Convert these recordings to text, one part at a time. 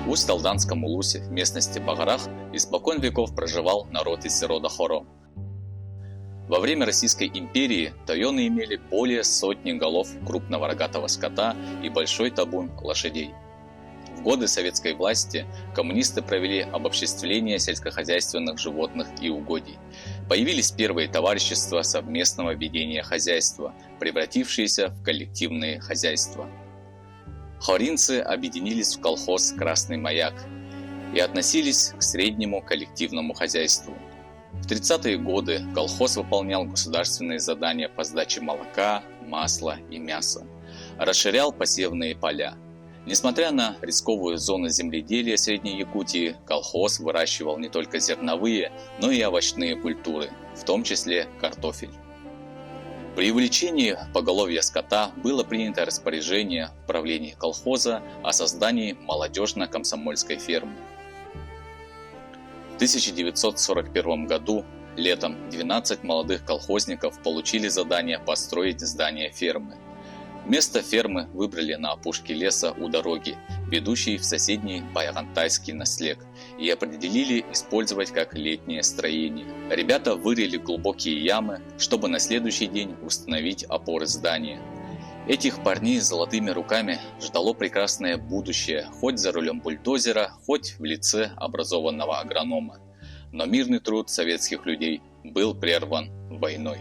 В Усть-Алданском улусе в местности Багарах испокон веков проживал народ из рода Хоро. Во время Российской империи тойоны имели более сотни голов крупного рогатого скота и большой табун лошадей. В годы советской власти коммунисты провели обобществление сельскохозяйственных животных и угодий. Появились первые товарищества совместного ведения хозяйства, превратившиеся в коллективные хозяйства. Хоринцы объединились в колхоз «Красный маяк» и относились к среднему коллективному хозяйству. В 30-е годы колхоз выполнял государственные задания по сдаче молока, масла и мяса, расширял посевные поля. Несмотря на рисковую зону земледелия Средней Якутии, колхоз выращивал не только зерновые, но и овощные культуры, в том числе картофель. При увеличении поголовья скота было принято распоряжение в правлении колхоза о создании молодежно-комсомольской фермы. В 1941 году летом 12 молодых колхозников получили задание построить здание фермы. Место фермы выбрали на опушке леса у дороги, ведущей в соседний Байгантайский наслег, и определили использовать как летнее строение. Ребята вырыли глубокие ямы, чтобы на следующий день установить опоры здания. Этих парней с золотыми руками ждало прекрасное будущее, хоть за рулем бульдозера, хоть в лице образованного агронома. Но мирный труд советских людей был прерван войной.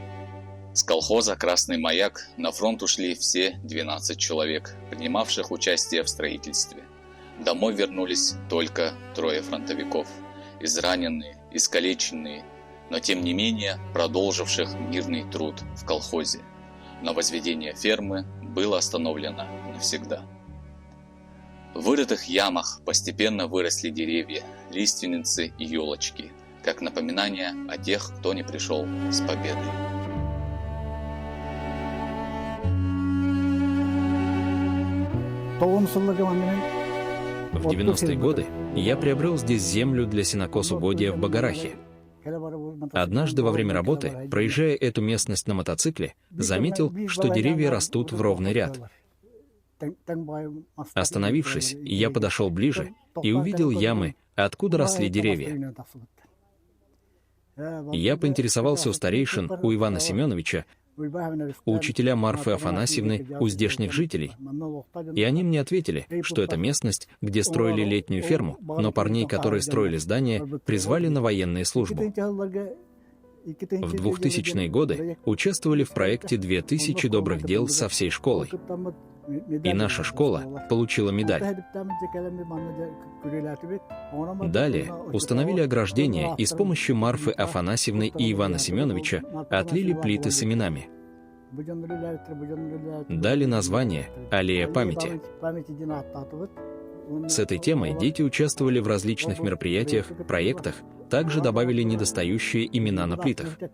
С колхоза «Красный маяк» на фронт ушли все 12 человек, принимавших участие в строительстве. Домой вернулись только 3 фронтовиков, израненные, искалеченные, но тем не менее продолживших мирный труд в колхозе. Но возведение фермы было остановлено навсегда. В вырытых ямах постепенно выросли деревья, лиственницы и елочки, как напоминание о тех, кто не пришел с победой. В 90-е годы я приобрел здесь землю для сенокос-угодья в Багарахе. Однажды во время работы, проезжая эту местность на мотоцикле, заметил, что деревья растут в ровный ряд. Остановившись, я подошел ближе и увидел ямы, откуда росли деревья. Я поинтересовался у старейшин, у Ивана Семеновича, у учителя Марфы Афанасьевны, у здешних жителей, и они мне ответили, что это местность, где строили летнюю ферму, но парней, которые строили здание, призвали на военные службы. В 2000-е годы участвовали в проекте 2000 добрых дел со всей школой. И наша школа получила медаль. Далее установили ограждение и с помощью Марфы Афанасьевны и Ивана Семеновича отлили плиты с именами. Дали название «Аллея памяти». С этой темой дети участвовали в различных мероприятиях, проектах, также добавили недостающие имена на плитах. К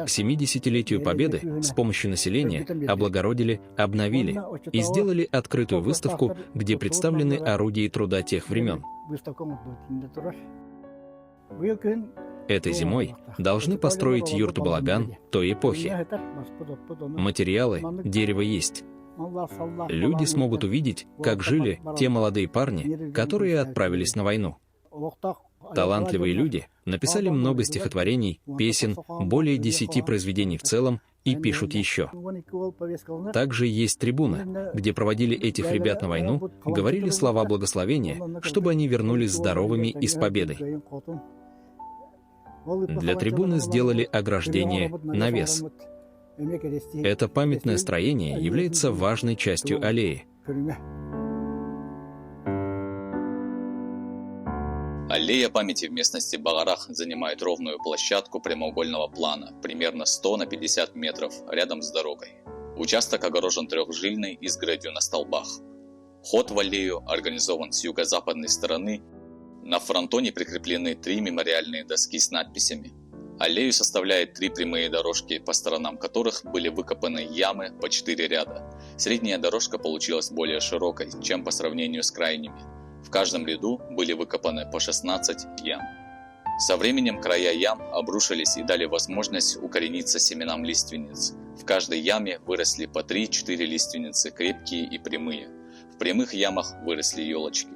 70-летию Победы с помощью населения облагородили, обновили и сделали открытую выставку, где представлены орудия труда тех времен. Этой зимой должны построить юрту-балаган той эпохи. Материалы, дерево есть. Люди смогут увидеть, как жили те молодые парни, которые отправились на войну. Талантливые люди написали много стихотворений, песен, более 10 произведений в целом и пишут еще. Также есть трибуна, где проводили этих ребят на войну, говорили слова благословения, чтобы они вернулись здоровыми и с победой. Для трибуны сделали ограждение, навес. Это памятное строение является важной частью аллеи. Аллея памяти в местности Багарах занимает ровную площадку прямоугольного плана, примерно 100 на 50 метров, рядом с дорогой. Участок огорожен трехжильной изгородью на столбах. Вход в аллею организован с юго-западной стороны. На фронтоне прикреплены 3 мемориальные доски с надписями. Аллею составляет 3 прямые дорожки, по сторонам которых были выкопаны ямы по 4 ряда. Средняя дорожка получилась более широкой, чем по сравнению с крайними. В каждом ряду были выкопаны по 16 ям. Со временем края ям обрушились и дали возможность укорениться семенам лиственниц. В каждой яме выросли по 3-4 лиственницы, крепкие и прямые. В прямых ямах выросли елочки.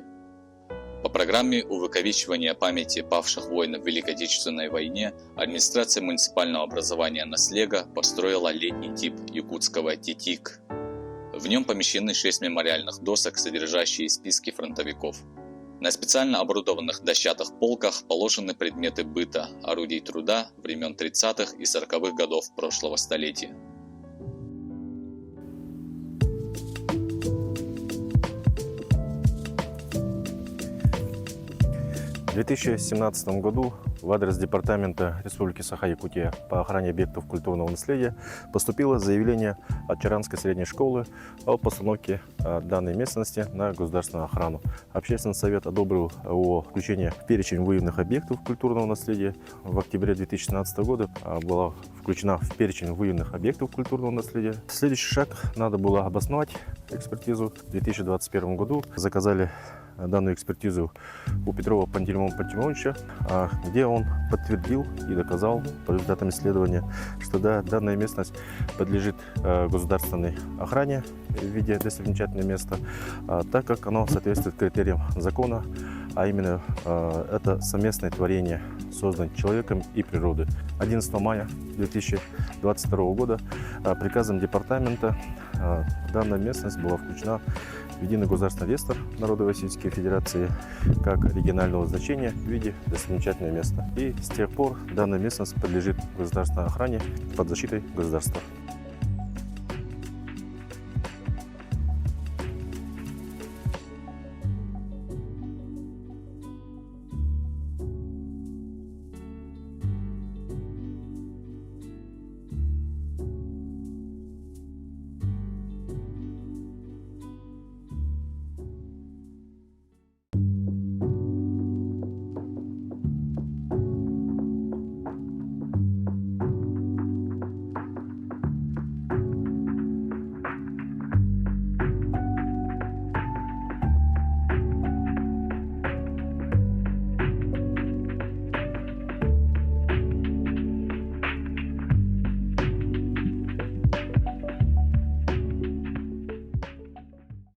По программе увековечивания памяти павших воинов в Великой Отечественной войне администрация муниципального образования Наслега построила летний тип якутского титик. В нем помещены 6 мемориальных досок, содержащие списки фронтовиков. На специально оборудованных дощатых полках положены предметы быта, орудий труда времен 30-х и 40-х годов прошлого столетия. В 2017 году в адрес Департамента Республики Саха-Якутия по охране объектов культурного наследия поступило заявление от Чаранской средней школы о постановке данной местности на государственную охрану. Общественный совет одобрил его включение в перечень выявленных объектов культурного наследия. В октябре 2017 года была включена в перечень выявленных объектов культурного наследия. Следующий шаг – надо было обосновать экспертизу. В 2021 году заказали данную экспертизу у Петрова Пантелеймона Пантелеймоновича, где он подтвердил и доказал по результатам исследования, что данная местность подлежит государственной охране в виде достопримечательного места, так как оно соответствует критериям закона, а именно это совместное творение, созданное человеком и природой. 11 мая 2022 года приказом департамента данная местность была включена в Единый государственный реестр народов Российской Федерации как регионального значения в виде достопримечательного места. И с тех пор данная местность подлежит государственной охране под защитой государства.